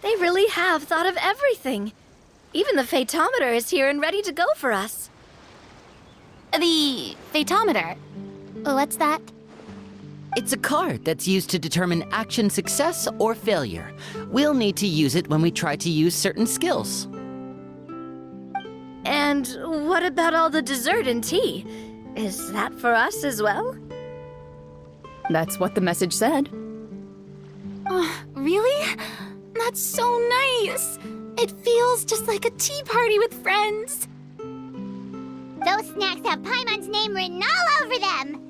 They really have thought of everything. Even the Fatometer is here and ready to go for us. The Fatometer? What's that? It's a card that's used to determine action success or failure. We'll need to use it when we try to use certain skills. And what about all the dessert and tea? Is that for us as well? That's what the message said. Oh, really? That's so nice. It feels just like a tea party with friends. Those snacks have Paimon's name written all over them.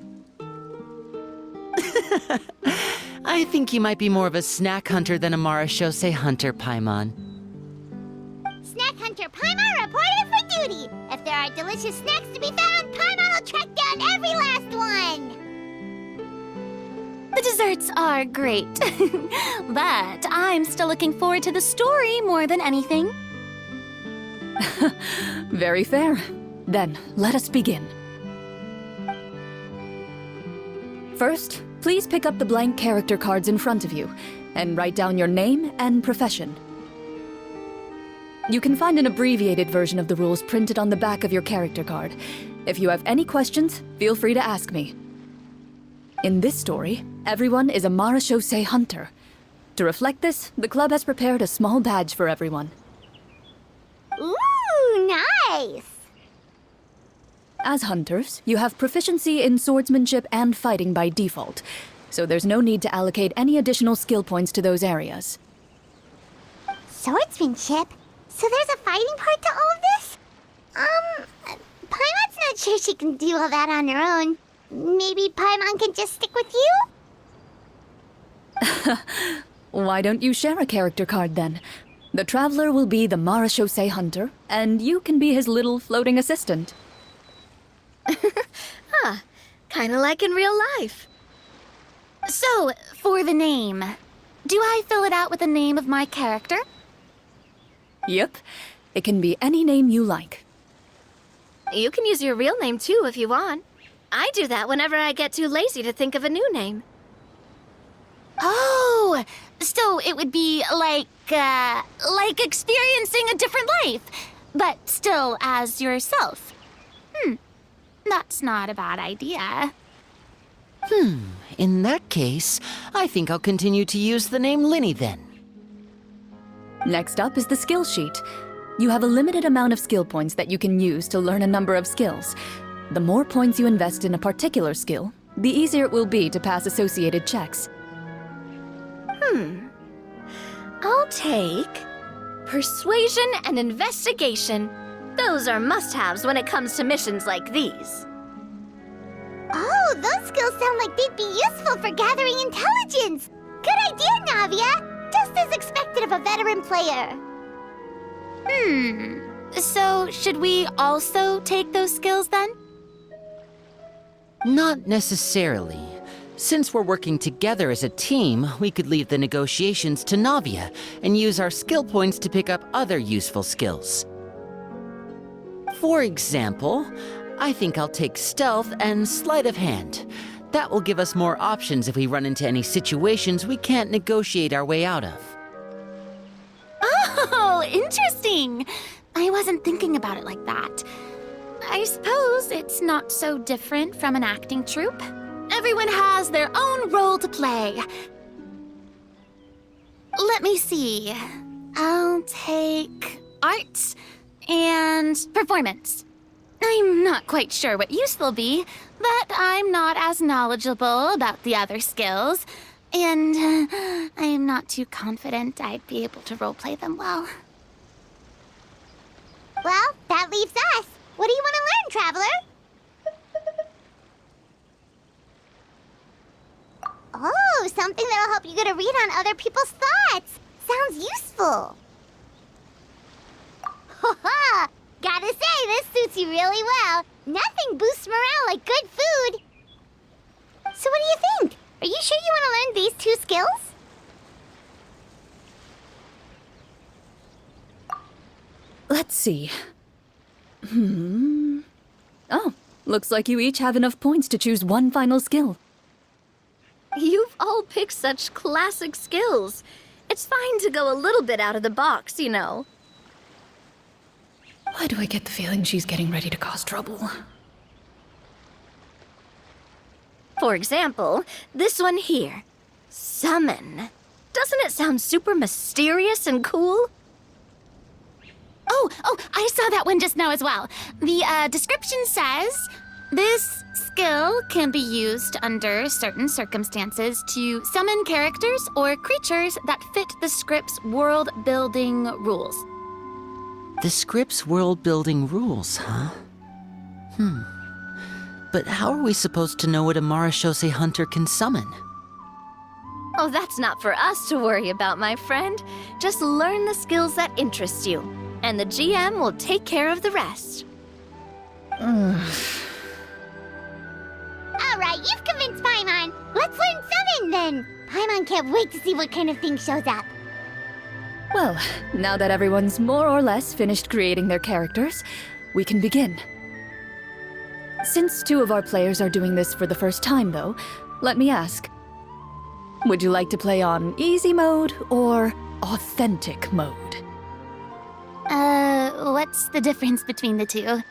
I think you might be more of a snack hunter than a Marachaussee Hunter, Paimon. Snack Hunter Paimon reported for duty. If there are delicious snacks to be found, Paimon will track down every last one. The desserts are great, but I'm still looking forward to the story more than anything. Very fair. Then, let us begin. First, please pick up the blank character cards in front of you, and write down your name and profession. You can find an abbreviated version of the rules printed on the back of your character card. If you have any questions, feel free to ask me. In this story, everyone is a Marechaussee Hunter. To reflect this, the club has prepared a small badge for everyone. Ooh, nice! As hunters, you have proficiency in swordsmanship and fighting by default, so there's no need to allocate any additional skill points to those areas. Swordsmanship? So there's a fighting part to all of this? Paimon's not sure she can do all that on her own. Maybe Paimon can just stick with you? Why don't you share a character card then? The Traveler will be the Marachaussee Hunter, and you can be his little floating assistant. Kinda like in real life. So, for the name, do I fill it out with the name of my character? Yep, it can be any name you like. You can use your real name too if you want. I do that whenever I get too lazy to think of a new name. Oh, so it would be like experiencing a different life, but still as yourself. That's not a bad idea. In that case, I think I'll continue to use the name Linny then. Next up is the skill sheet. You have a limited amount of skill points that you can use to learn a number of skills. The more points you invest in a particular skill, the easier it will be to pass associated checks. I'll take persuasion and investigation. Those are must-haves when it comes to missions like these. Oh, those skills sound like they'd be useful for gathering intelligence. Good idea, Navia. Just as expected of a veteran player. So should we also take those skills then? Not necessarily. Since we're working together as a team, we could leave the negotiations to Navia and use our skill points to pick up other useful skills. For example, I think I'll take stealth and sleight of hand. That will give us more options if we run into any situations we can't negotiate our way out of. Oh, interesting. I wasn't thinking about it like that. I suppose it's not so different from an acting troupe. Everyone has their own role to play. Let me see. I'll take arts and performance. I'm not quite sure what use they'll be, but I'm not as knowledgeable about the other skills, and I am not too confident I'd be able to roleplay them well. Well, that leaves us. What do you want to learn, Traveler? Oh, something that'll help you get a read on other people's thoughts. Sounds useful. Ha! Gotta say, this suits you really well. Nothing boosts morale like good food. So what do you think? Are you sure you want to learn these two skills? Let's see. Oh, looks like you each have enough points to choose one final skill. You've all picked such classic skills. It's fine to go a little bit out of the box, you know. Why do I get the feeling she's getting ready to cause trouble? For example, this one here. Summon. Doesn't it sound super mysterious and cool? Oh, I saw that one just now as well. The description says, this skill can be used under certain circumstances to summon characters or creatures that fit the script's world-building rules. The script's world-building rules, huh? But how are we supposed to know what a Marachaussee Hunter can summon? Oh, that's not for us to worry about, my friend. Just learn the skills that interest you, and the GM will take care of the rest. Alright, you've convinced Paimon. Let's learn summon then. Paimon can't wait to see what kind of thing shows up. Well, now that everyone's more or less finished creating their characters, we can begin. Since 2 of our players are doing this for the first time, though, let me ask. Would you like to play on easy mode or authentic mode? What's the difference between the two?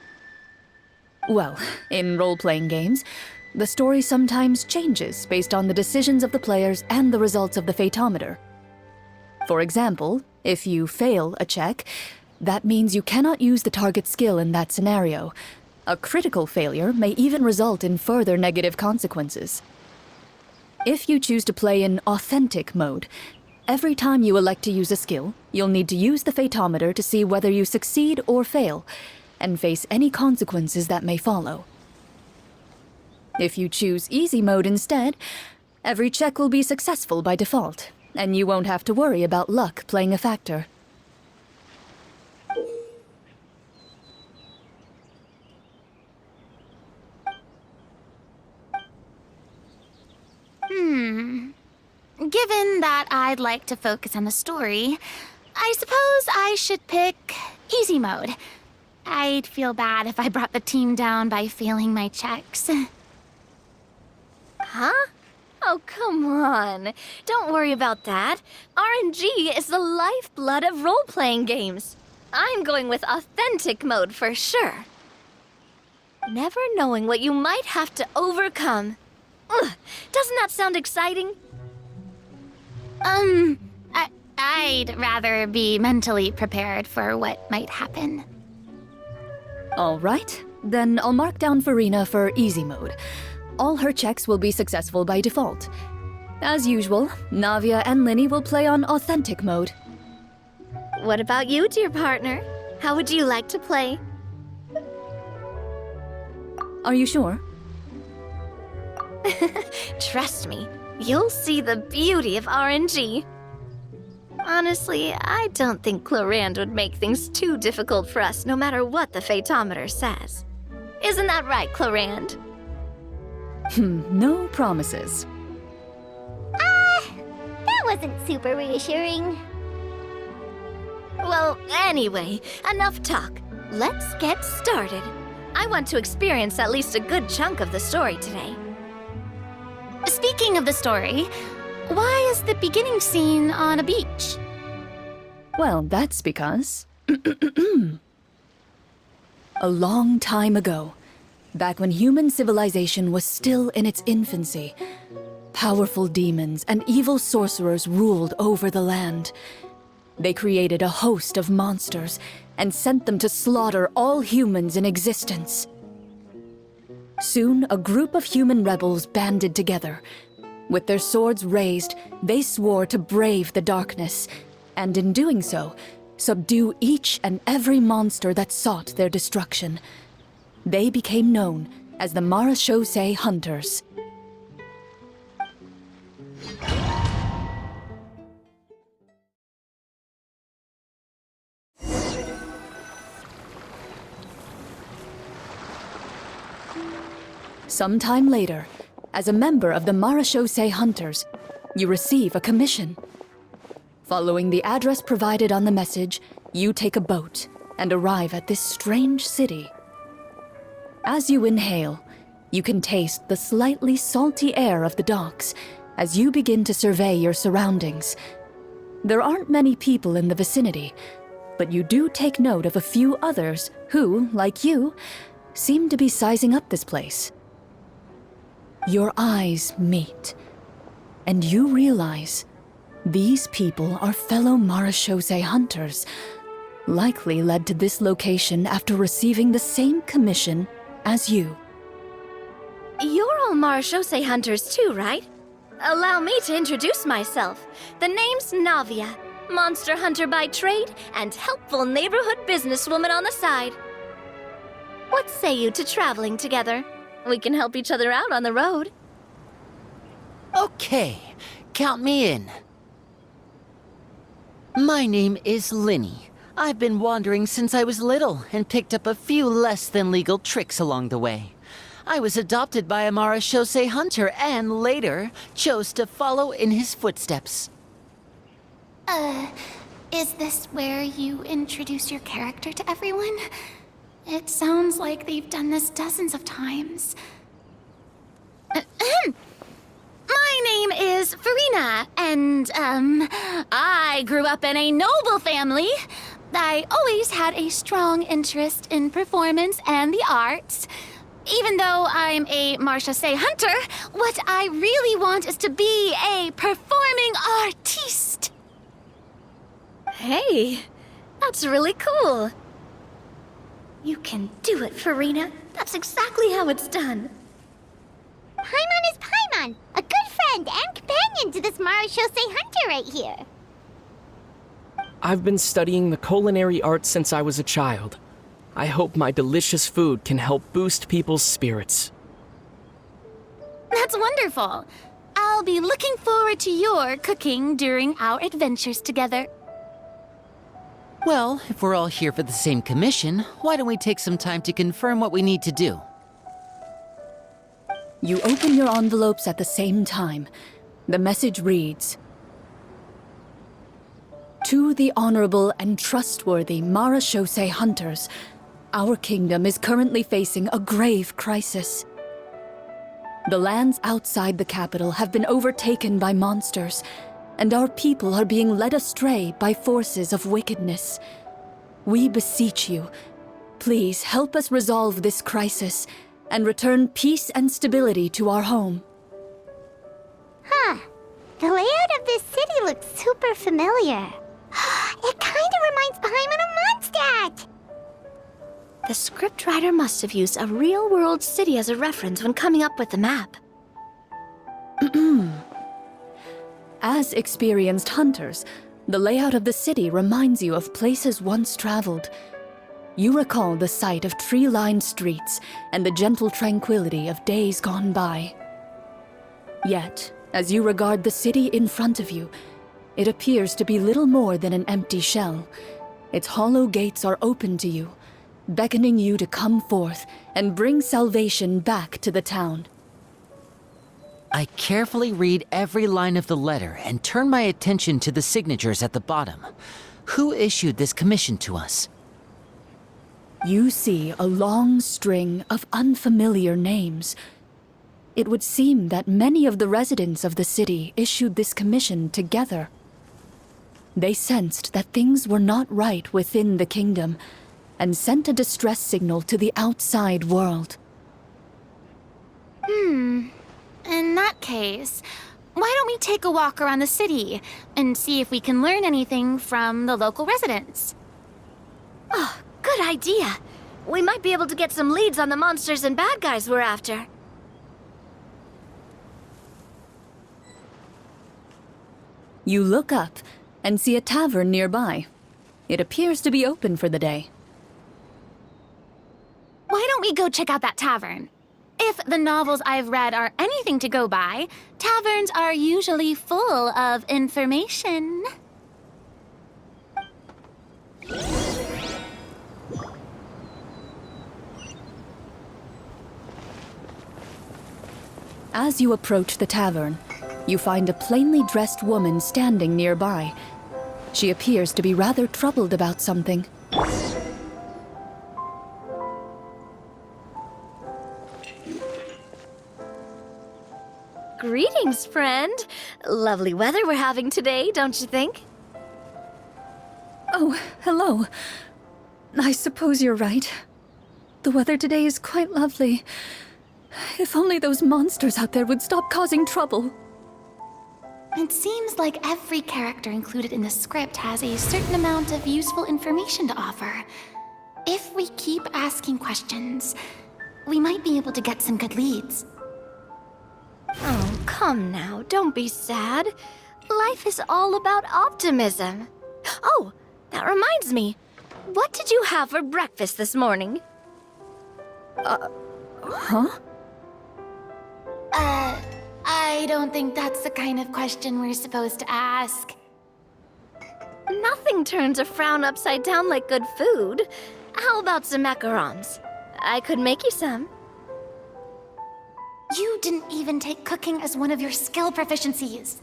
Well, in role-playing games, the story sometimes changes based on the decisions of the players and the results of the Fatometer. For example, if you fail a check, that means you cannot use the target skill in that scenario. A critical failure may even result in further negative consequences. If you choose to play in authentic mode, every time you elect to use a skill, you'll need to use the Fatometer to see whether you succeed or fail, and face any consequences that may follow. If you choose easy mode instead, every check will be successful by default, and you won't have to worry about luck playing a factor. Given that I'd like to focus on the story, I suppose I should pick easy mode. I'd feel bad if I brought the team down by failing my checks. Huh? Oh, come on. Don't worry about that. RNG is the lifeblood of role-playing games. I'm going with authentic mode for sure. Never knowing what you might have to overcome. Ugh, doesn't that sound exciting? I'd rather be mentally prepared for what might happen. All right, then I'll mark down Farina for easy mode. All her checks will be successful by default. As usual, Navia and Linny will play on authentic mode. What about you, dear partner? How would you like to play? Are you sure? Trust me, you'll see the beauty of RNG. Honestly, I don't think Clorinde would make things too difficult for us no matter what the Fatometer says. Isn't that right, Clorinde? No promises. That wasn't super reassuring. Well, anyway, enough talk. Let's get started. I want to experience at least a good chunk of the story today. Speaking of the story, why is the beginning scene on a beach? Well, that's because... A long time ago, back when human civilization was still in its infancy, powerful demons and evil sorcerers ruled over the land. They created a host of monsters and sent them to slaughter all humans in existence. Soon, a group of human rebels banded together. With their swords raised, they swore to brave the darkness, and in doing so, subdue each and every monster that sought their destruction. They became known as the Marachaussee Hunters. Sometime later, as a member of the Marachaussee Hunters, you receive a commission. Following the address provided on the message, you take a boat and arrive at this strange city. As you inhale, you can taste the slightly salty air of the docks as you begin to survey your surroundings. There aren't many people in the vicinity, but you do take note of a few others who, like you, seem to be sizing up this place. Your eyes meet, and you realize these people are fellow Marachaussee hunters, likely led to this location after receiving the same commission as you. You're all Marachaussee hunters too, right? Allow me to introduce myself. The name's Navia, monster hunter by trade and helpful neighborhood businesswoman on the side. What say you to traveling together? We can help each other out on the road. Okay, count me in. My name is Linny. I've been wandering since I was little and picked up a few less than legal tricks along the way. I was adopted by a Marachaussee Hunter and later chose to follow in his footsteps. Is this where you introduce your character to everyone? It sounds like they've done this dozens of times. My name is Farina, and, I grew up in a noble family. I always had a strong interest in performance and the arts. Even though I'm a Marechaussee Hunter, what I really want is to be a performing artiste. Hey, that's really cool. You can do it, Farina. That's exactly how it's done. Paimon is Paimon, a good friend and companion to this Marachaussee Hunter right here. I've been studying the culinary arts since I was a child. I hope my delicious food can help boost people's spirits. That's wonderful. I'll be looking forward to your cooking during our adventures together. Well, if we're all here for the same commission, why don't we take some time to confirm what we need to do? You open your envelopes at the same time. The message reads, "To the honorable and trustworthy Marachaussee hunters, our kingdom is currently facing a grave crisis. The lands outside the capital have been overtaken by monsters, and our people are being led astray by forces of wickedness. We beseech you, please help us resolve this crisis and return peace and stability to our home." Huh. The layout of this city looks super familiar. It kind of reminds Paimon of Mondstad. The scriptwriter must have used a real-world city as a reference when coming up with the map. As experienced hunters, the layout of the city reminds you of places once traveled. You recall the sight of tree-lined streets and the gentle tranquility of days gone by. Yet, as you regard the city in front of you, it appears to be little more than an empty shell. Its hollow gates are open to you, beckoning you to come forth and bring salvation back to the town. I carefully read every line of the letter and turn my attention to the signatures at the bottom. Who issued this commission to us? You see a long string of unfamiliar names. It would seem that many of the residents of the city issued this commission together. They sensed that things were not right within the kingdom and sent a distress signal to the outside world. In that case, why don't we take a walk around the city and see if we can learn anything from the local residents? Oh, good idea. We might be able to get some leads on the monsters and bad guys we're after. You look up and see a tavern nearby. It appears to be open for the day. Why don't we go check out that tavern? If the novels I've read are anything to go by, taverns are usually full of information. As you approach the tavern, you find a plainly dressed woman standing nearby. She appears to be rather troubled about something. Greetings, friend. Lovely weather we're having today, don't you think? Oh, hello. I suppose you're right. The weather today is quite lovely. If only those monsters out there would stop causing trouble. It seems like every character included in the script has a certain amount of useful information to offer. If we keep asking questions, we might be able to get some good leads. Oh, come now, don't be sad. Life is all about optimism. Oh, that reminds me. What did you have for breakfast this morning? Huh? I don't think that's the kind of question we're supposed to ask. Nothing turns a frown upside down like good food. How about some macarons? I could make you some. You didn't even take cooking as one of your skill proficiencies.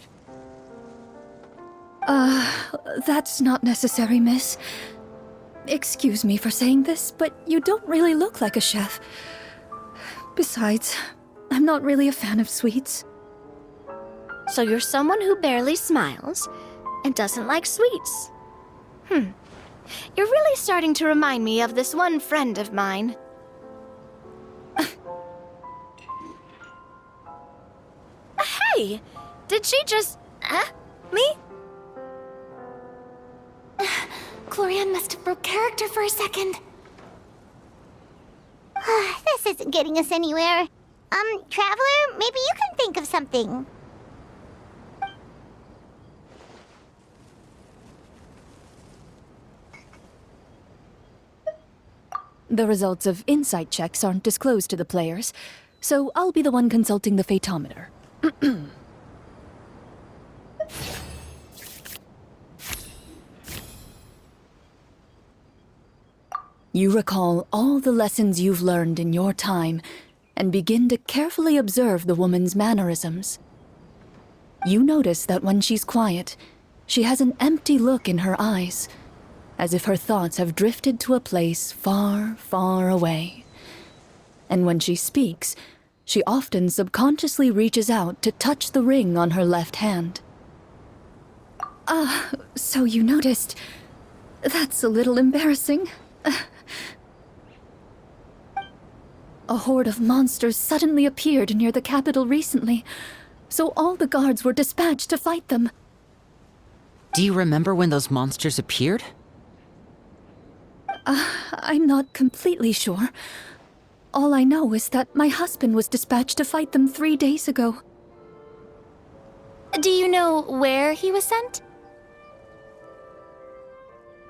That's not necessary, miss. Excuse me for saying this, but you don't really look like a chef. Besides, I'm not really a fan of sweets. So you're someone who barely smiles and doesn't like sweets. You're really starting to remind me of this one friend of mine. Hey! Did she just... me? Clorinde must have broke character for a second. This isn't getting us anywhere. Traveler, maybe you can think of something. The results of insight checks aren't disclosed to the players, so I'll be the one consulting the phaetometer. You recall all the lessons you've learned in your time and begin to carefully observe the woman's mannerisms. You notice that when she's quiet, she has an empty look in her eyes, as if her thoughts have drifted to a place far, far away. And when she speaks, she often subconsciously reaches out to touch the ring on her left hand. So you noticed. That's a little embarrassing. A horde of monsters suddenly appeared near the capital recently, so all the guards were dispatched to fight them. Do you remember when those monsters appeared? I'm not completely sure. All I know is that my husband was dispatched to fight them 3 days ago. Do you know where he was sent?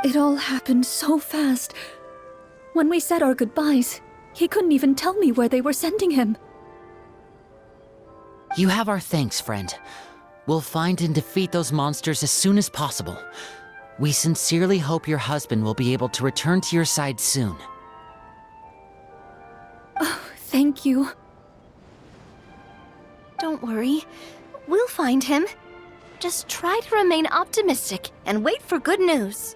It all happened so fast. When we said our goodbyes, he couldn't even tell me where they were sending him. You have our thanks, friend. We'll find and defeat those monsters as soon as possible. We sincerely hope your husband will be able to return to your side soon. Oh, thank you. Don't worry. We'll find him. Just try to remain optimistic and wait for good news.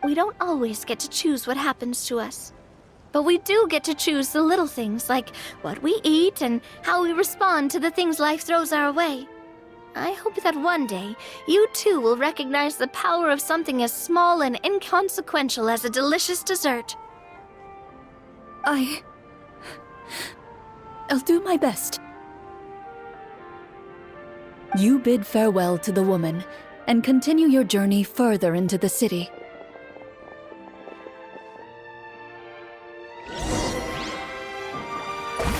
We don't always get to choose what happens to us. But we do get to choose the little things, like what we eat and how we respond to the things life throws our way. I hope that one day, you too will recognize the power of something as small and inconsequential as a delicious dessert. I'll do my best. You bid farewell to the woman and continue your journey further into the city.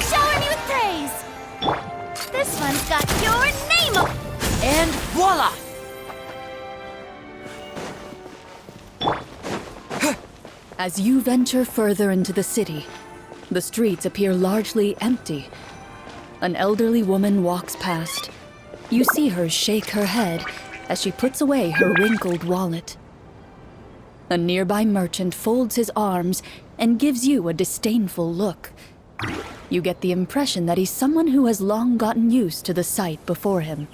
Shower me with praise! This one's got your name on. And voila! As you venture further into the city, the streets appear largely empty. An elderly woman walks past. You see her shake her head as she puts away her wrinkled wallet. A nearby merchant folds his arms and gives you a disdainful look. You get the impression that he's someone who has long gotten used to the sight before him.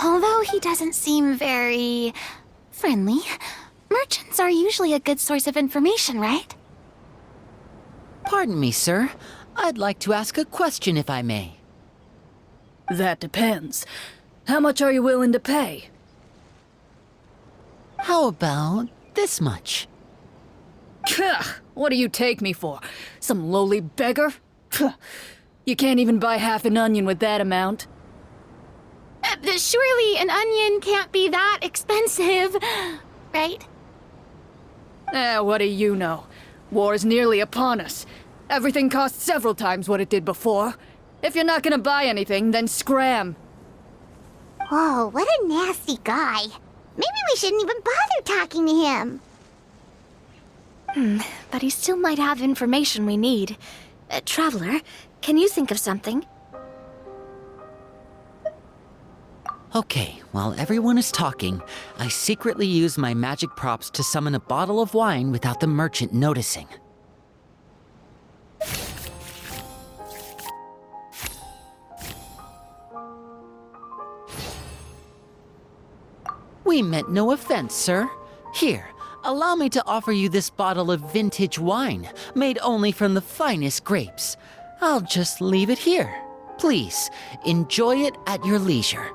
Although he doesn't seem very friendly, merchants are usually a good source of information, right? Pardon me, sir. I'd like to ask a question if I may. That depends. How much are you willing to pay? How about this much? What do you take me for? Some lowly beggar? You can't even buy half an onion with that amount. Surely an onion can't be that expensive, right? What do you know? War is nearly upon us. Everything costs several times what it did before. If you're not gonna buy anything, then scram. Whoa, what a nasty guy. Maybe we shouldn't even bother talking to him. But he still might have information we need. Traveler, can you think of something? Okay, while everyone is talking, I secretly use my magic props to summon a bottle of wine without the merchant noticing. We meant no offense, sir. Here, allow me to offer you this bottle of vintage wine, made only from the finest grapes. I'll just leave it here. Please, enjoy it at your leisure.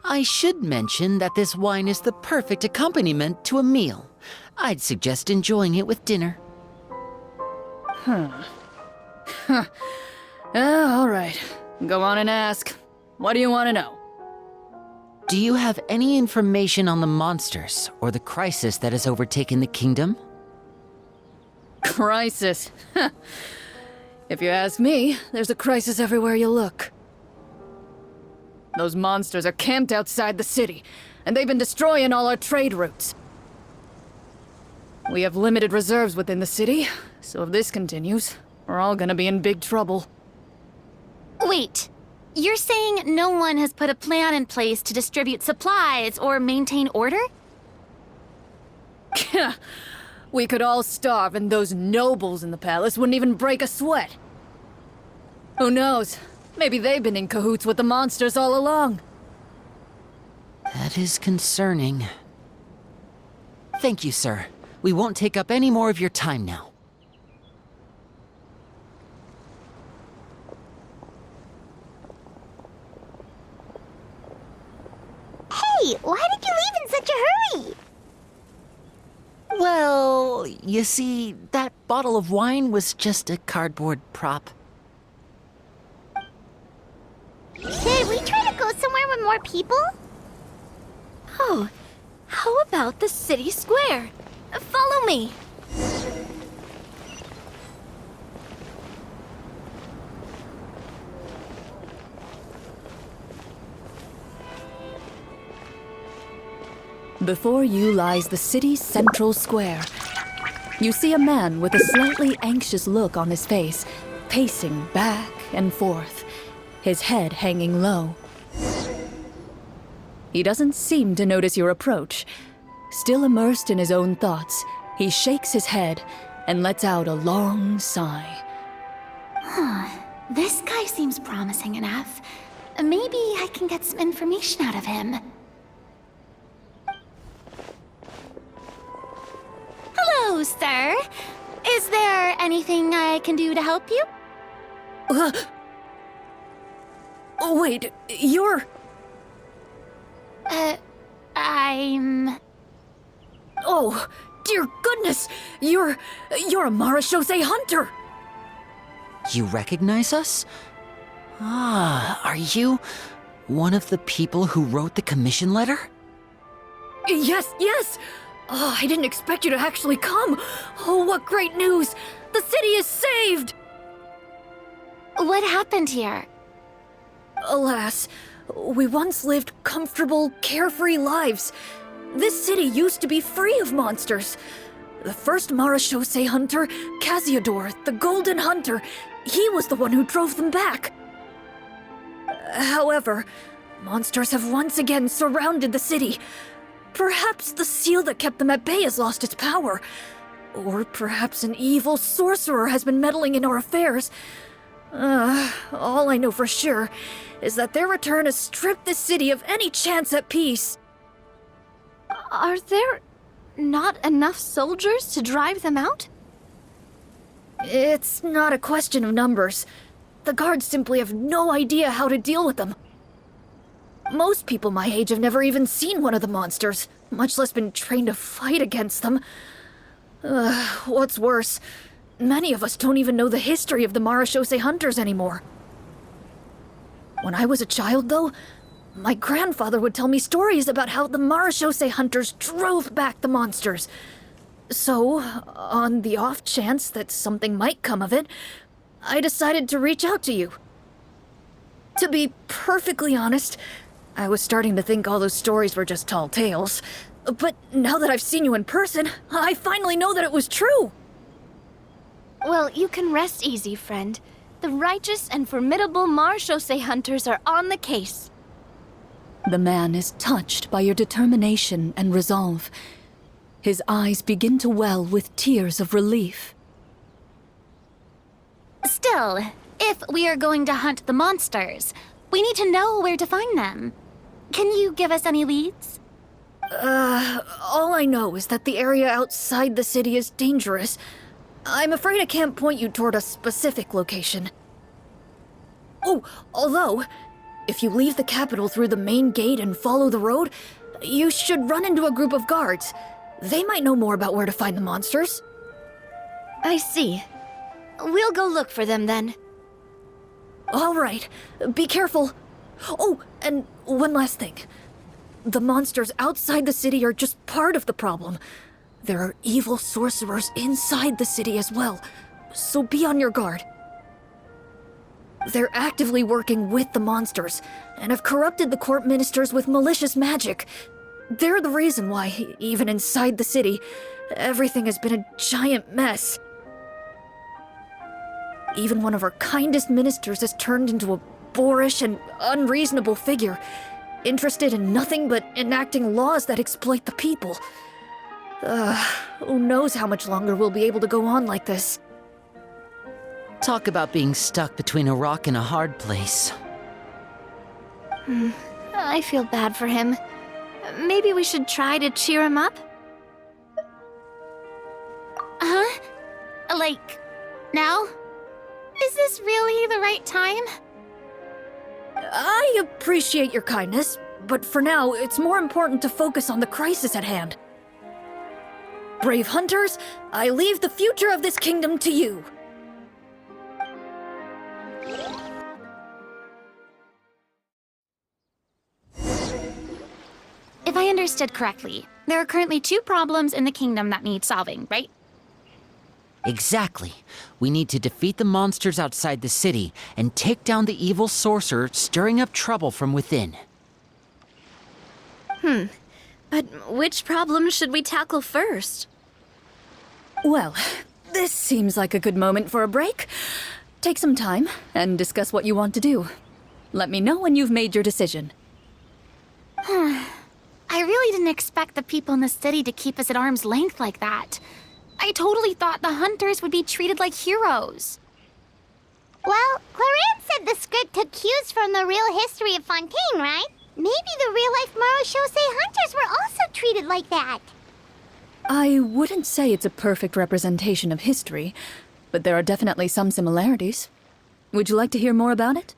I should mention that this wine is the perfect accompaniment to a meal. I'd suggest enjoying it with dinner. All right. Go on and ask. What do you want to know? Do you have any information on the monsters or the crisis that has overtaken the kingdom? Crisis. If you ask me, there's a crisis everywhere you look. Those monsters are camped outside the city, and they've been destroying all our trade routes. We have limited reserves within the city, so if this continues, we're all gonna be in big trouble. Wait, you're saying no one has put a plan in place to distribute supplies or maintain order? We could all starve, and those nobles in the palace wouldn't even break a sweat. Who knows? Maybe they've been in cahoots with the monsters all along. That is concerning. Thank you, sir. We won't take up any more of your time now. Hey, why did you leave in such a hurry? Well, you see, that bottle of wine was just a cardboard prop. Should we try to go somewhere with more people? Oh, how about the city square? Follow me. Before you lies the city's central square. You see a man with a slightly anxious look on his face, pacing back and forth, his head hanging low. He doesn't seem to notice your approach. Still immersed in his own thoughts, he shakes his head and lets out a long sigh. This guy seems promising enough. Maybe I can get some information out of him. Hello, sir. Is there anything I can do to help you? Oh, wait, you're... I'm... Oh, dear goodness! You're a Marachaussee Hunter! You recognize us? Are you one of the people who wrote the commission letter? Yes, yes! Oh, I didn't expect you to actually come! Oh, what great news! The city is saved! What happened here? Alas, we once lived comfortable, carefree lives. This city used to be free of monsters. The first Marachaussee Hunter, Casiodor, the Golden Hunter, he was the one who drove them back. However, monsters have once again surrounded the city. Perhaps the seal that kept them at bay has lost its power. Or perhaps an evil sorcerer has been meddling in our affairs. All I know for sure is that their return has stripped the city of any chance at peace. Are there not enough soldiers to drive them out? It's not a question of numbers. The guards simply have no idea how to deal with them. Most people my age have never even seen one of the monsters, much less been trained to fight against them. What's worse, many of us don't even know the history of the Marachaussee Hunters anymore. When I was a child, though, my grandfather would tell me stories about how the Marachaussee Hunters drove back the monsters. So, on the off chance that something might come of it, I decided to reach out to you. To be perfectly honest, I was starting to think all those stories were just tall tales. But now that I've seen you in person, I finally know that it was true! Well, you can rest easy, friend. The righteous and formidable Marechaussee Hunters are on the case. The man is touched by your determination and resolve. His eyes begin to well with tears of relief. Still, if we are going to hunt the monsters, we need to know where to find them. Can you give us any leads? All I know is that the area outside the city is dangerous. I'm afraid I can't point you toward a specific location. Oh, although, if you leave the capital through the main gate and follow the road, you should run into a group of guards. They might know more about where to find the monsters. I see. We'll go look for them then. All right, be careful. Oh, and one last thing. The monsters outside the city are just part of the problem. There are evil sorcerers inside the city as well, so be on your guard. They're actively working with the monsters, and have corrupted the court ministers with malicious magic. They're the reason why, even inside the city, everything has been a giant mess. Even one of our kindest ministers has turned into a boorish and unreasonable figure, interested in nothing but enacting laws that exploit the people. Who knows how much longer we'll be able to go on like this. Talk about being stuck between a rock and a hard place. I feel bad for him. Maybe we should try to cheer him up? Huh? Like, now? Is this really the right time? I appreciate your kindness, but for now, it's more important to focus on the crisis at hand. Brave hunters, I leave the future of this kingdom to you. If I understood correctly, there are currently 2 problems in the kingdom that need solving, right? Exactly. We need to defeat the monsters outside the city and take down the evil sorcerer stirring up trouble from within. But which problem should we tackle first? Well, this seems like a good moment for a break. Take some time and discuss what you want to do. Let me know when you've made your decision. I really didn't expect the people in the city to keep us at arm's length like that. I totally thought the hunters would be treated like heroes. Well, Clorinde said the script took cues from the real history of Fontaine, right? Maybe the real-life Marachaussee Hunters were also treated like that. I wouldn't say it's a perfect representation of history, but there are definitely some similarities. Would you like to hear more about it?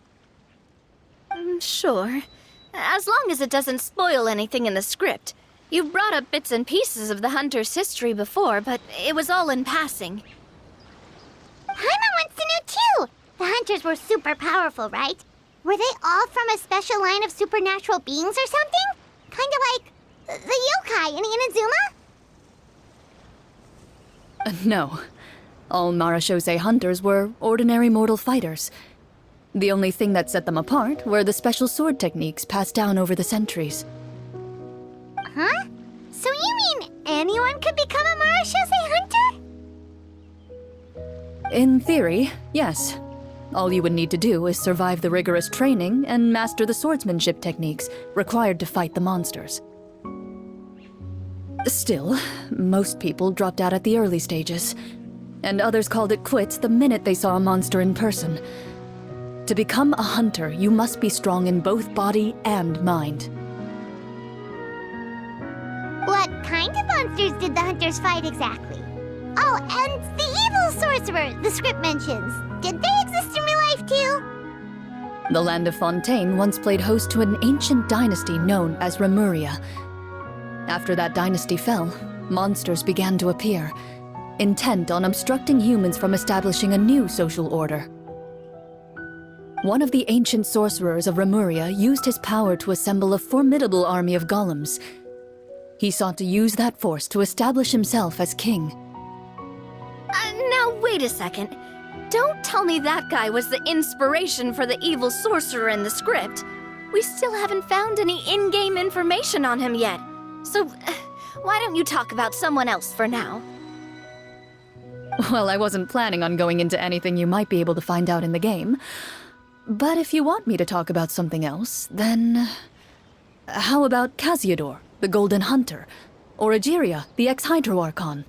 Sure. As long as it doesn't spoil anything in the script. You brought up bits and pieces of the Hunter's history before, but it was all in passing. Hana wants to know too! The Hunters were super powerful, right? Were they all from a special line of supernatural beings or something? Kinda like the yokai in Inazuma? No. All Marachaussee Hunters were ordinary mortal fighters. The only thing that set them apart were the special sword techniques passed down over the centuries. Huh? So you mean anyone could become a Marachaussee Hunter? In theory, yes. All you would need to do is survive the rigorous training and master the swordsmanship techniques required to fight the monsters. Still, most people dropped out at the early stages, and others called it quits the minute they saw a monster in person. To become a hunter, you must be strong in both body and mind. What kind kind of monsters did the hunters fight exactly? Oh, and the evil sorcerer the script mentions. Did they exist in real life too? The land of Fontaine once played host to an ancient dynasty known as Remuria. After that dynasty fell, monsters began to appear, intent on obstructing humans from establishing a new social order. One of the ancient sorcerers of Remuria used his power to assemble a formidable army of golems. He sought to use that force to establish himself as king. Now wait a second. Don't tell me that guy was the inspiration for the evil sorcerer in the script. We still haven't found any in-game information on him yet. So, why don't you talk about someone else for now? Well, I wasn't planning on going into anything you might be able to find out in the game. But if you want me to talk about something else, then... How about Casiodor, the Golden Hunter? Or Egeria, the Ex Hydro Archon?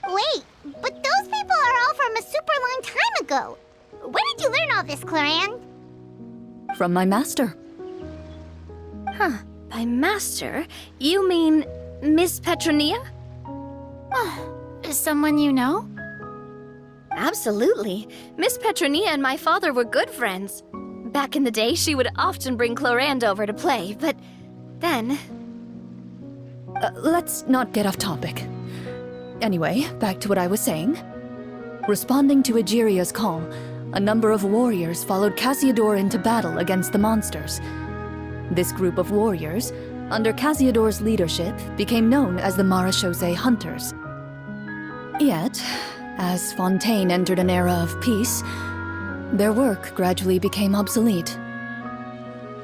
Wait, but those people are all from a super long time ago. Where did you learn all this, Clorinde? From my master. Huh. By master, you mean Miss Petronia? Is someone you know? Absolutely. Miss Petronia and my father were good friends. Back in the day, she would often bring Clorinde over to play, but then... Let's not get off topic. Anyway, back to what I was saying. Responding to Egeria's call, a number of warriors followed Casiodor into battle against the monsters. This group of warriors, under Casiodor's leadership, became known as the Marachaussee Hunters. Yet, as Fontaine entered an era of peace, their work gradually became obsolete.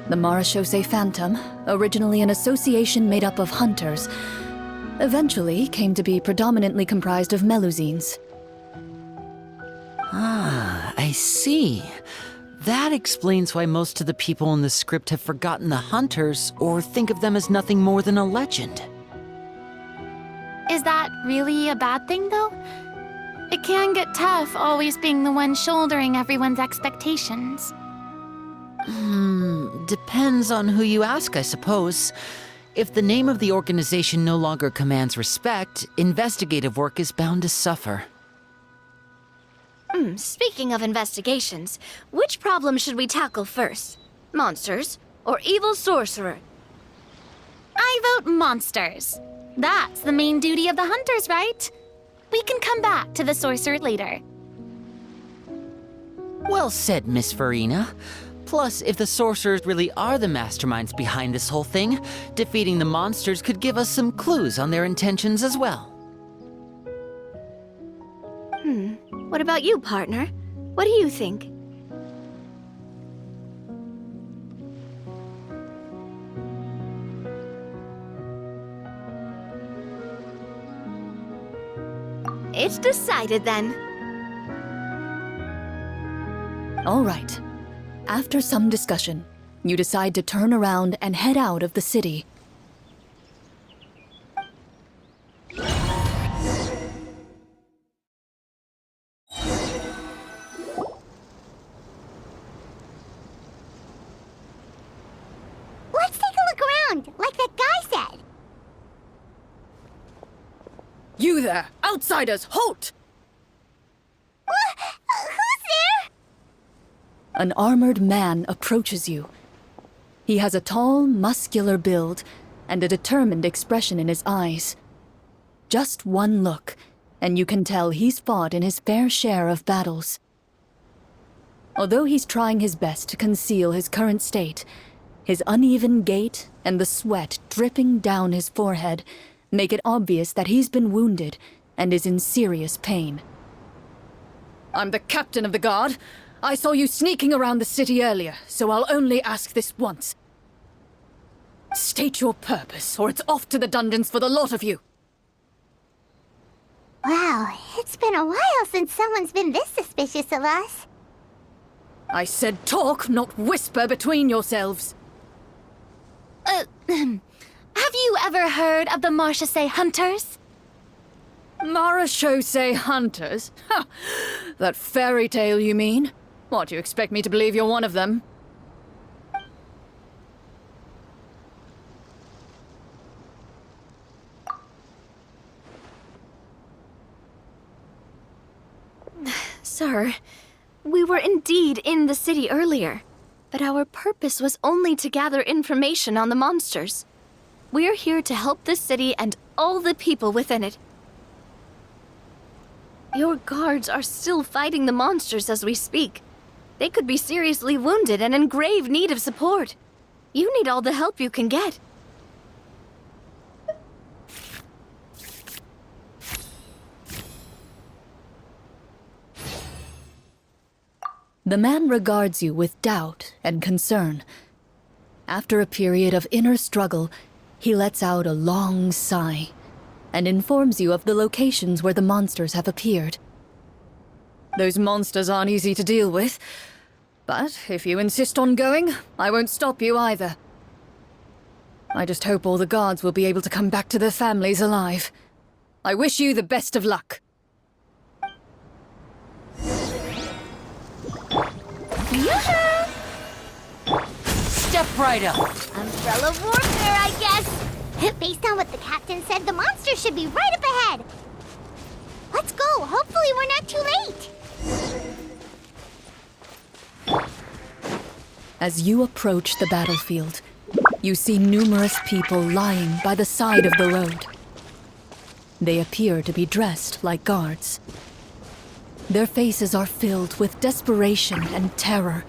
The Marachaussee Phantom, originally an association made up of hunters, eventually came to be predominantly comprised of Melusines. Ah, I see. That explains why most of the people in the script have forgotten the hunters or think of them as nothing more than a legend. Is that really a bad thing, though? It can get tough always being the one shouldering everyone's expectations. Depends on who you ask, I suppose. If the name of the organization no longer commands respect, investigative work is bound to suffer. Speaking of investigations, which problem should we tackle first? Monsters or evil sorcerer? I vote monsters. That's the main duty of the hunters, right? We can come back to the sorcerer later. Well said, Miss Farina. Plus, if the sorcerers really are the masterminds behind this whole thing, defeating the monsters could give us some clues on their intentions as well. What about you, partner? What do you think? It's decided then. All right. After some discussion, you decide to turn around and head out of the city. Let's take a look around, like that guy said. You there! Outsiders, halt! Who's there? An armored man approaches you. He has a tall, muscular build and a determined expression in his eyes. Just one look, and you can tell he's fought in his fair share of battles. Although he's trying his best to conceal his current state, his uneven gait and the sweat dripping down his forehead make it obvious that he's been wounded and is in serious pain. I'm the captain of the guard. I saw you sneaking around the city earlier, so I'll only ask this once. State your purpose, or it's off to the dungeons for the lot of you. Wow, it's been a while since someone's been this suspicious of us. I said talk, not whisper between yourselves. Have you ever heard of the Marechaussee Hunters? Marachaussee Hunters? Ha! That fairy tale, you mean? What, you expect me to believe you're one of them? Sir, we were indeed in the city earlier, but our purpose was only to gather information on the monsters. We're here to help the city and all the people within it. Your guards are still fighting the monsters as we speak. They could be seriously wounded and in grave need of support. You need all the help you can get. The man regards you with doubt and concern. After a period of inner struggle, he lets out a long sigh and informs you of the locations where the monsters have appeared. Those monsters aren't easy to deal with, but if you insist on going, I won't stop you either. I just hope all the guards will be able to come back to their families alive. I wish you the best of luck. Yoo-hoo! Step right up! Umbrella warfare, I guess. Based on what the captain said, the monster should be right up ahead. Let's go. Hopefully we're not too late. As you approach the battlefield, you see numerous people lying by the side of the road. They appear to be dressed like guards. Their faces are filled with desperation and terror.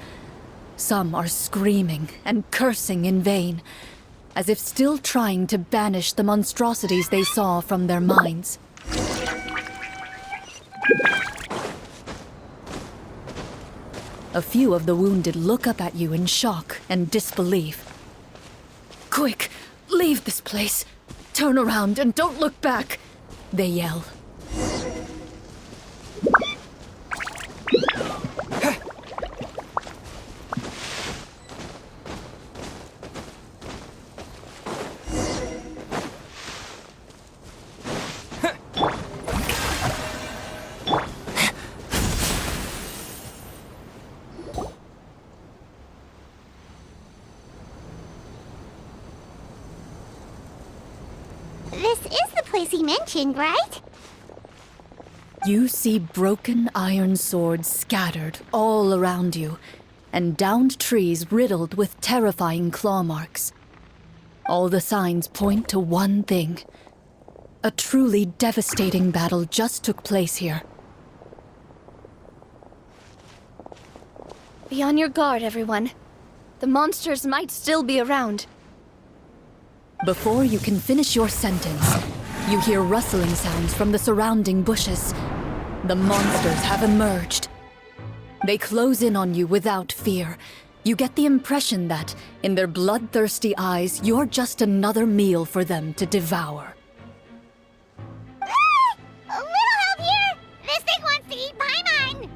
Some are screaming and cursing in vain, as if still trying to banish the monstrosities they saw from their minds. A few of the wounded look up at you in shock and disbelief. "Quick, leave this place. Turn around and don't look back," they yell. This is the place he mentioned, right? You see broken iron swords scattered all around you, and downed trees riddled with terrifying claw marks. All the signs point to one thing. A truly devastating battle just took place here. Be on your guard, everyone. The monsters might still be around. Before you can finish your sentence, you hear rustling sounds from the surrounding bushes. The monsters have emerged. They close in on you without fear. You get the impression that, in their bloodthirsty eyes, you're just another meal for them to devour. A little help here! This thing wants to eat Paimon!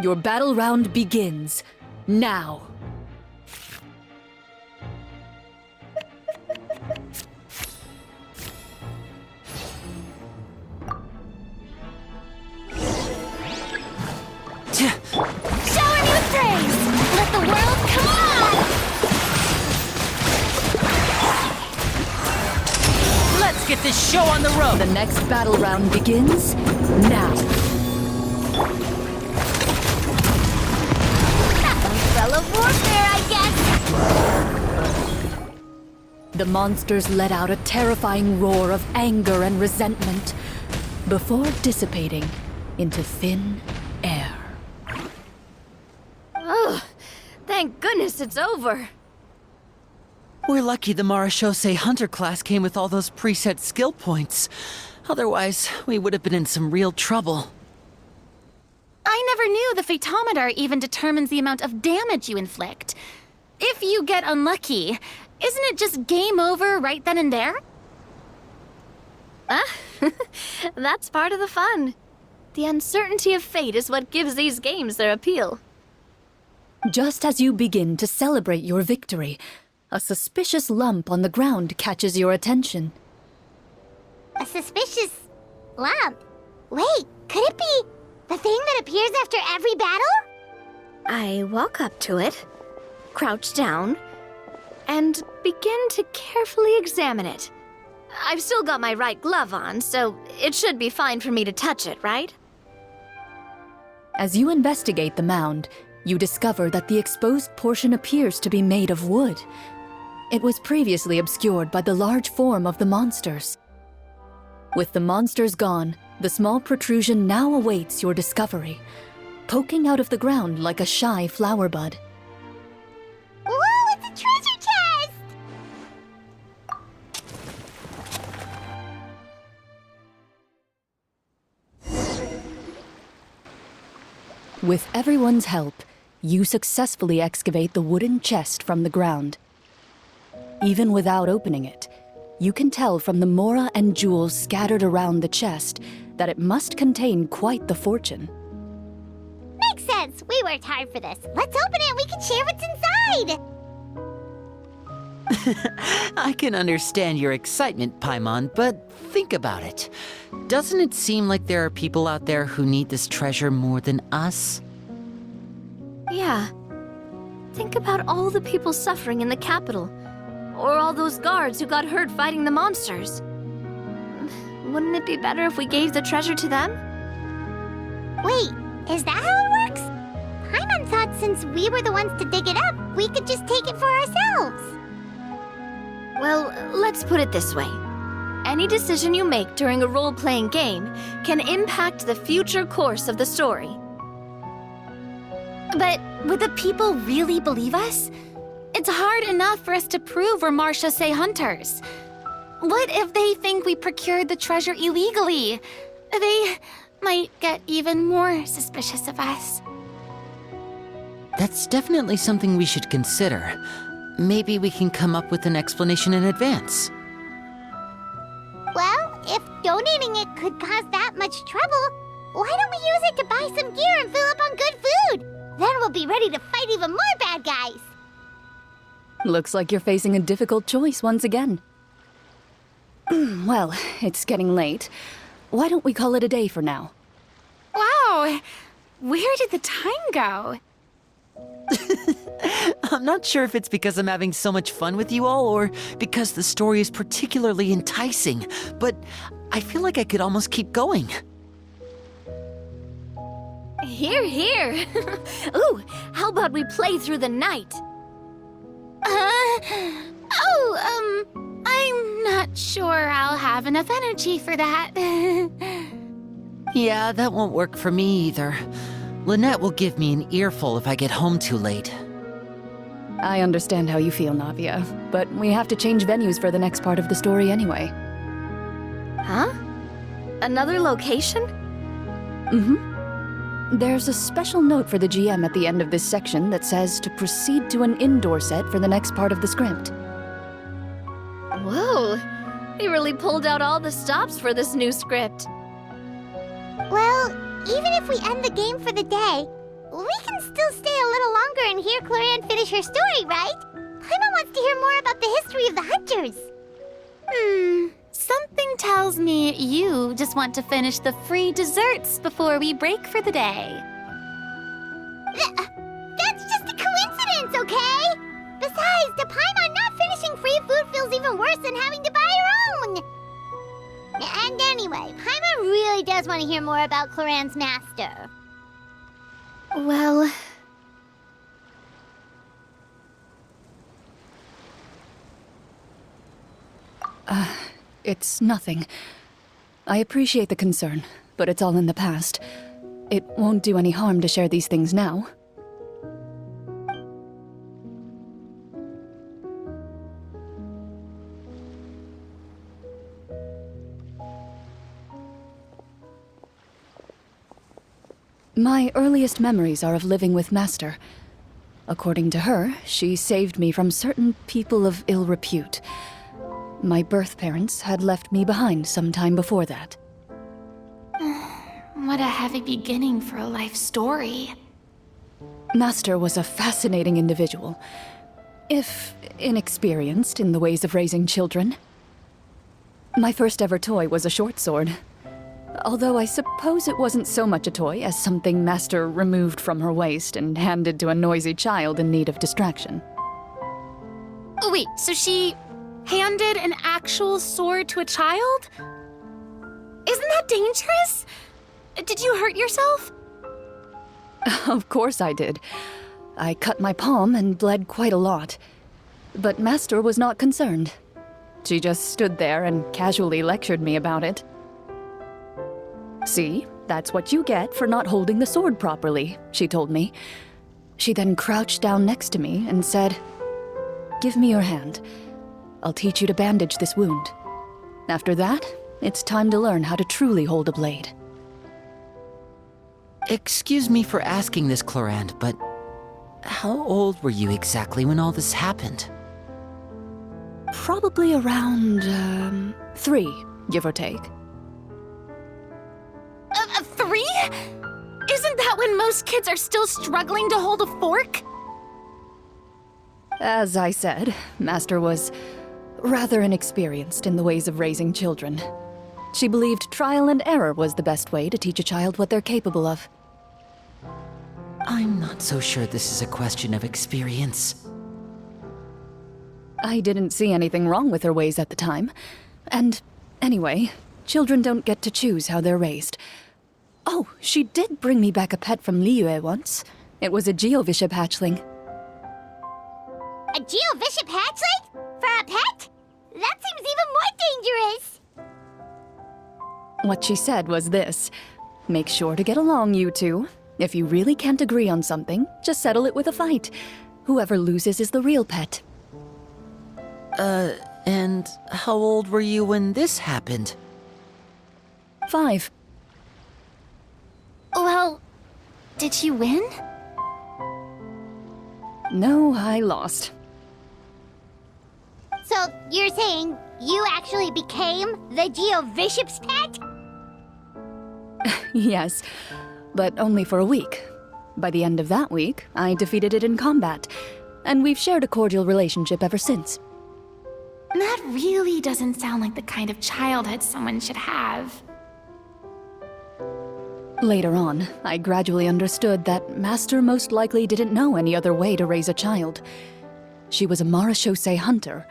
Your battle round begins now. Shower me with praise! Let the world come on! Let's get this show on the road! The next battle round begins now. Umbrella warfare, I guess! The monsters let out a terrifying roar of anger and resentment before dissipating into thin air. Ugh, thank goodness it's over. We're lucky the Marachaussee Hunter class came with all those preset skill points. Otherwise, we would have been in some real trouble. I never knew the photometer even determines the amount of damage you inflict. If you get unlucky, isn't it just game over right then and there? That's part of the fun. The uncertainty of fate is what gives these games their appeal. Just as you begin to celebrate your victory, a suspicious lump on the ground catches your attention. A suspicious lump. Wait, could it be the thing that appears after every battle? I walk up to it, crouch down, and begin to carefully examine it. I've still got my right glove on, so it should be fine for me to touch it, right? As you investigate the mound, you discover that the exposed portion appears to be made of wood. It was previously obscured by the large form of the monsters. With the monsters gone, the small protrusion now awaits your discovery, poking out of the ground like a shy flower bud. Whoa, it's a treasure chest! With everyone's help, you successfully excavate the wooden chest from the ground. Even without opening it, you can tell from the mora and jewels scattered around the chest that it must contain quite the fortune. Makes sense. We worked hard for this. Let's open it and we can share what's inside! I can understand your excitement, Paimon, but think about it. Doesn't it seem like there are people out there who need this treasure more than us? Yeah. Think about all the people suffering in the capital. Or all those guards who got hurt fighting the monsters. Wouldn't it be better if we gave the treasure to them? Wait, is that how it works? Paimon thought since we were the ones to dig it up, we could just take it for ourselves. Well, let's put it this way. Any decision you make during a role-playing game can impact the future course of the story. But would the people really believe us? It's hard enough for us to prove we're Marechaussee Hunters. What if they think we procured the treasure illegally? They might get even more suspicious of us. That's definitely something we should consider. Maybe we can come up with an explanation in advance. Well, if donating it could cause that much trouble, why don't we use it to buy some gear and fill up on good food? Then we'll be ready to fight even more bad guys. Looks like you're facing a difficult choice once again. Well, it's getting late. Why don't we call it a day for now? Wow! Where did the time go? I'm not sure if it's because I'm having so much fun with you all or because the story is particularly enticing, but I feel like I could almost keep going. Here, here. Ooh, how about we play through the night? I'm not sure I'll have enough energy for that. Yeah, that won't work for me either. Lynette will give me an earful if I get home too late. I understand how you feel, Navia, but we have to change venues for the next part of the story anyway. Huh? Another location? There's a special note for the GM at the end of this section that says to proceed to an indoor set for the next part of the script. Whoa, he really pulled out all the stops for this new script. Well, even if we end the game for the day, we can still stay a little longer and hear Clorinde finish her story, right? Paimon wants to hear more about the history of the Hunters. Something tells me you just want to finish the free desserts before we break for the day. That's just a coincidence, okay? Besides, to Paimon, not finishing free food feels even worse than having to buy her own. And anyway, Paimon really does want to hear more about Clorinde's master. Well... It's nothing. I appreciate the concern, but it's all in the past. It won't do any harm to share these things now. My earliest memories are of living with Master. According to her, she saved me from certain people of ill repute. My birth parents had left me behind some time before that. What a heavy beginning for a life story. Master was a fascinating individual, if inexperienced in the ways of raising children. My first ever toy was a short sword, although I suppose it wasn't so much a toy as something Master removed from her waist and handed to a noisy child in need of distraction. Oh, wait, so she handed an actual sword to a child? Isn't that dangerous? Did you hurt yourself? Of course I did. I cut my palm and bled quite a lot. But Master was not concerned. She just stood there and casually lectured me about it. See, that's what you get for not holding the sword properly, she told me. She then crouched down next to me and said, "Give me your hand. I'll teach you to bandage this wound. After that, it's time to learn how to truly hold a blade." Excuse me for asking this, Clorinde, but how old were you exactly when all this happened? Probably around, 3, give or take. 3? Isn't that when most kids are still struggling to hold a fork? As I said, Master was rather inexperienced in the ways of raising children. She believed trial and error was the best way to teach a child what they're capable of. I'm not so sure this is a question of experience. I didn't see anything wrong with her ways at the time. And anyway, children don't get to choose how they're raised. Oh, she did bring me back a pet from Liyue once. It was a Geovishap hatchling. A Geovishap hatchling? For a pet? That seems even more dangerous! What she said was this: make sure to get along, you two. If you really can't agree on something, just settle it with a fight. Whoever loses is the real pet. And how old were you when this happened? 5. Well, did you win? No, I lost. So, you're saying you actually became the Geovishap's pet? Yes, but only for a week. By the end of that week, I defeated it in combat, and we've shared a cordial relationship ever since. That really doesn't sound like the kind of childhood someone should have. Later on, I gradually understood that Master most likely didn't know any other way to raise a child. She was a Marachaussee Hunter,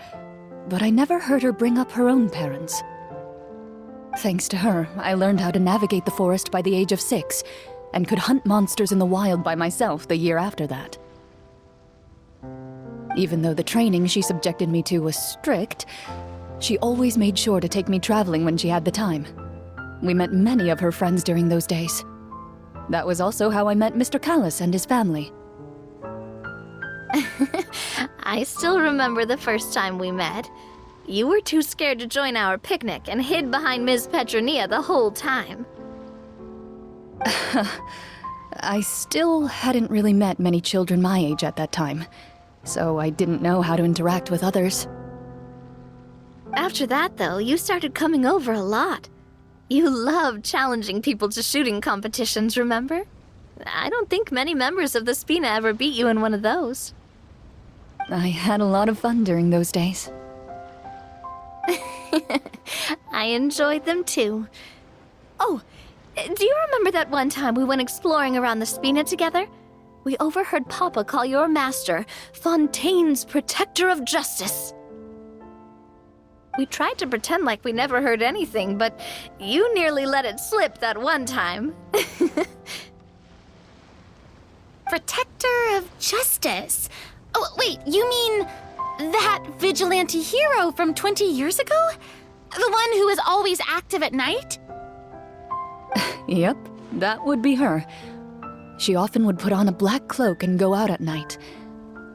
but I never heard her bring up her own parents. Thanks to her, I learned how to navigate the forest by the age of 6, and could hunt monsters in the wild by myself the year after that. Even though the training she subjected me to was strict, she always made sure to take me traveling when she had the time. We met many of her friends during those days. That was also how I met Mr. Callis and his family. I still remember the first time we met. You were too scared to join our picnic and hid behind Ms. Petronia the whole time. I still hadn't really met many children my age at that time, so I didn't know how to interact with others. After that, though, you started coming over a lot. You loved challenging people to shooting competitions, remember? I don't think many members of the Spina ever beat you in one of those. I had a lot of fun during those days. I enjoyed them too. Oh, do you remember that one time we went exploring around the Spina together? We overheard Papa call your master Fontaine's Protector of Justice. We tried to pretend like we never heard anything, but you nearly let it slip that one time. Protector of Justice? Oh, wait, you mean that vigilante hero from 20 years ago? The one who is always active at night? Yep, that would be her. She often would put on a black cloak and go out at night.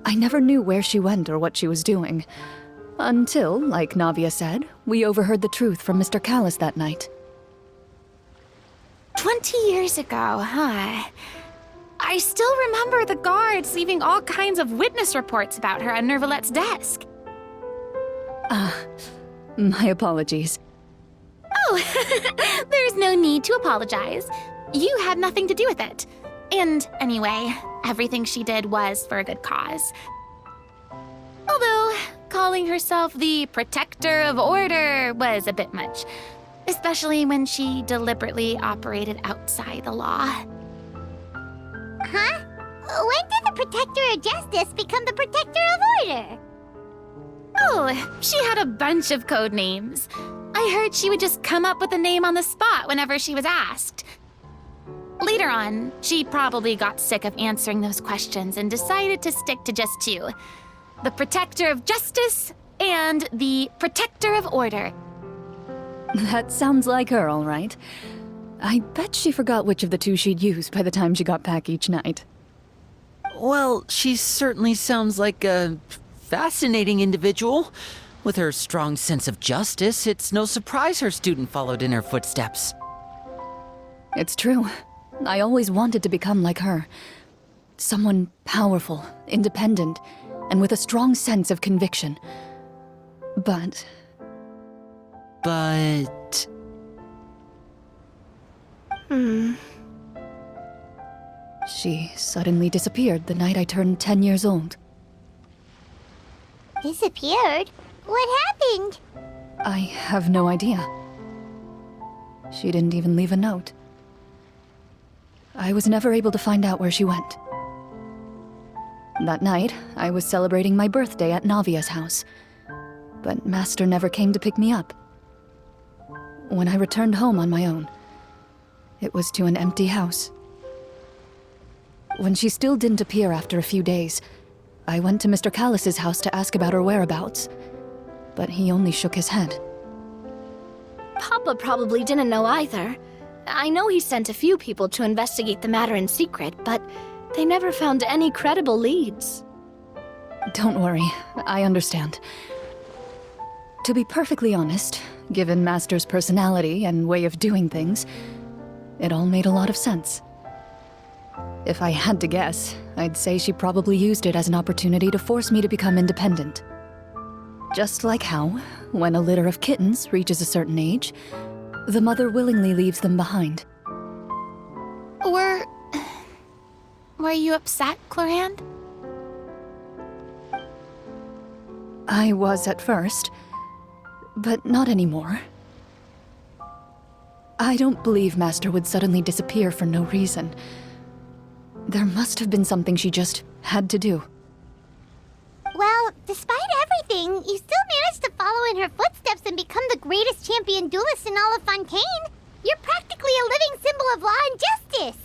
I never knew where she went or what she was doing. Until, like Navia said, we overheard the truth from Mr. Callis that night. 20 years ago, huh? I still remember the guards leaving all kinds of witness reports about her on Nervalette's desk. My apologies. Oh, there's no need to apologize. You had nothing to do with it. And anyway, everything she did was for a good cause. Although, calling herself the Protector of Order was a bit much, especially when she deliberately operated outside the law. Huh? When did the Protector of Justice become the Protector of Order? Oh, she had a bunch of code names. I heard she would just come up with a name on the spot whenever she was asked. Later on, she probably got sick of answering those questions and decided to stick to just two. The Protector of Justice and the Protector of Order. That sounds like her, all right. I bet she forgot which of the two she'd use by the time she got back each night. Well, she certainly sounds like a fascinating individual. With her strong sense of justice, it's no surprise her student followed in her footsteps. It's true. I always wanted to become like her. Someone powerful, independent, and with a strong sense of conviction. But... She suddenly disappeared the night I turned 10 years old. Disappeared? What happened? I have no idea. She didn't even leave a note. I was never able to find out where she went. That night, I was celebrating my birthday at Navia's house, but Master never came to pick me up. When I returned home on my own, it was to an empty house. When she still didn't appear after a few days, I went to Mr. Callus's house to ask about her whereabouts, but he only shook his head. Papa probably didn't know either. I know he sent a few people to investigate the matter in secret, but they never found any credible leads. Don't worry, I understand. To be perfectly honest, given Master's personality and way of doing things, it all made a lot of sense. If I had to guess, I'd say she probably used it as an opportunity to force me to become independent. Just like how, when a litter of kittens reaches a certain age, the mother willingly leaves them behind. Were you upset, Clorinde? I was at first, but not anymore. I don't believe Master would suddenly disappear for no reason. There must have been something she just had to do. Well, despite everything, you still managed to follow in her footsteps and become the greatest champion duelist in all of Fontaine. You're practically a living symbol of law and justice.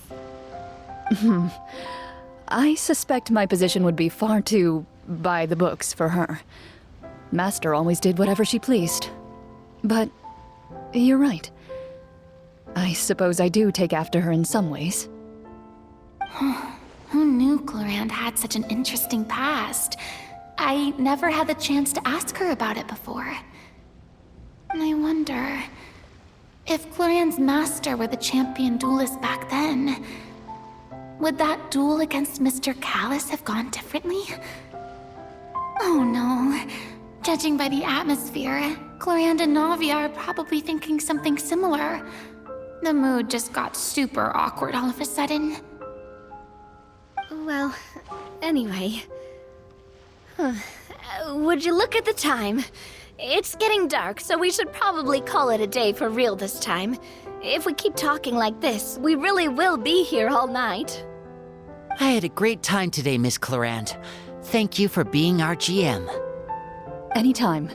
I suspect my position would be far too by the books for her. Master always did whatever she pleased. But you're right. I suppose I do take after her in some ways. Who knew Clorinde had such an interesting past? I never had the chance to ask her about it before. I wonder... if Clorinde's master were the champion duelist back then, would that duel against Mr. Callus have gone differently? Oh no. Judging by the atmosphere, Clorinde and Navia are probably thinking something similar. The mood just got super awkward all of a sudden. Well, anyway. Would you look at the time? It's getting dark, so we should probably call it a day for real this time. If we keep talking like this, we really will be here all night. I had a great time today, Miss Clorinde. Thank you for being our GM. Anytime.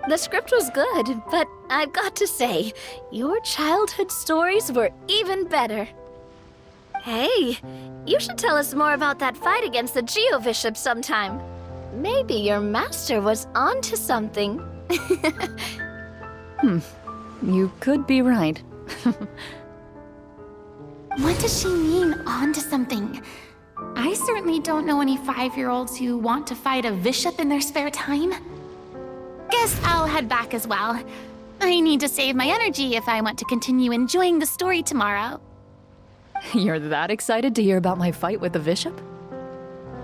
The script was good, but I've got to say, your childhood stories were even better. Hey, you should tell us more about that fight against the Geo-Bishop sometime. Maybe your master was onto something. You could be right. What does she mean, onto something? I certainly don't know any 5-year-olds who want to fight a bishop in their spare time. Guess I'll head back as well. I need to save my energy if I want to continue enjoying the story tomorrow. You're that excited to hear about my fight with the bishop?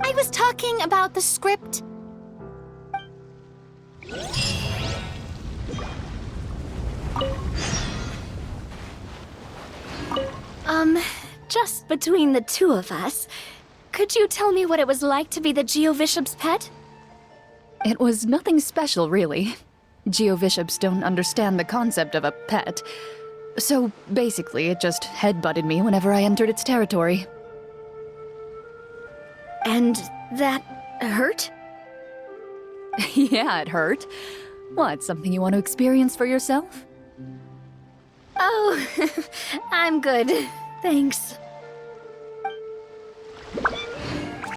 I was talking about the script. Just between the two of us, could you tell me what it was like to be the Geo-Bishop's pet? It was nothing special, really. Geo-Bishops don't understand the concept of a pet. So basically, it just headbutted me whenever I entered its territory. And that hurt? Yeah, it hurt. What, something you want to experience for yourself? Oh, I'm good. Thanks.